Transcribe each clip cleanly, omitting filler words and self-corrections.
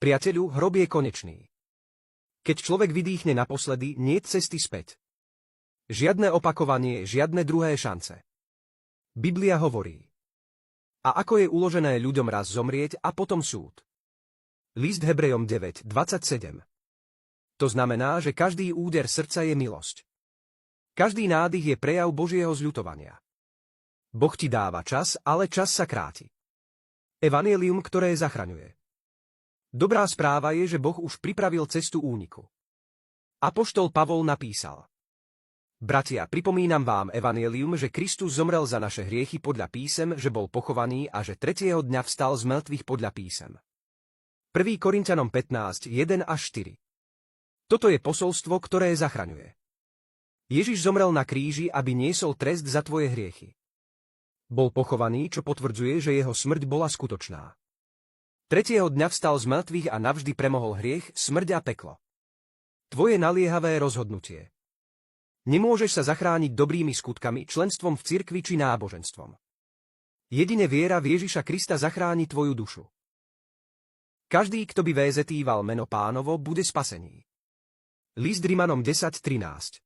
Priateľu, hrob je konečný. Keď človek vydýchne naposledy, niet cesty späť. Žiadne opakovanie, žiadne druhé šance. Biblia hovorí. A ako je uložené ľuďom raz zomrieť a potom súd. List Hebrejom 9:27. To znamená, že každý úder srdca je milosť. Každý nádych je prejav Božieho zľutovania. Boh ti dáva čas, ale čas sa kráti. Evanjelium, ktoré zachraňuje. Dobrá správa je, že Boh už pripravil cestu úniku. Apoštol Pavol napísal. Bratia, pripomínam vám evanjelium, že Kristus zomrel za naše hriechy podľa písem, že bol pochovaný a že tretieho dňa vstal z mŕtvych podľa písem. 1. Korinťanom 15:1-4. Toto je posolstvo, ktoré zachraňuje. Ježiš zomrel na kríži, aby niesol trest za tvoje hriechy. Bol pochovaný, čo potvrdzuje, že jeho smrť bola skutočná. Tretieho dňa vstal z mŕtvych a navždy premohol hriech, smrť a peklo. Tvoje naliehavé rozhodnutie. Nemôžeš sa zachrániť dobrými skutkami, členstvom v cirkvi či náboženstvom. Jedine viera v Ježiša Krista zachráni tvoju dušu. Každý, kto by vézetýval meno Pánovo, bude spasený. List Rimanom 10:13.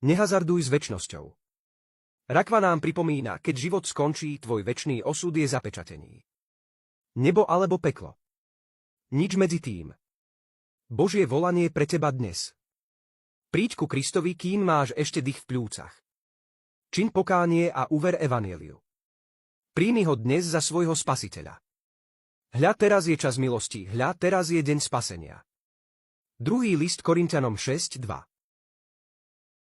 Nehazarduj s večnosťou. Rakva nám pripomína, keď život skončí, tvoj večný osud je zapečatený. Nebo alebo peklo. Nič medzi tým. Božie volanie pre teba dnes. Príď ku Kristovi, kým máš ešte dých v pľúcach. Čiň pokánie a uver evanjeliu. Príjmi ho dnes za svojho spasiteľa. Hľa, teraz je čas milosti, hľa, teraz je deň spasenia. 2. list Korinťanom 6:2.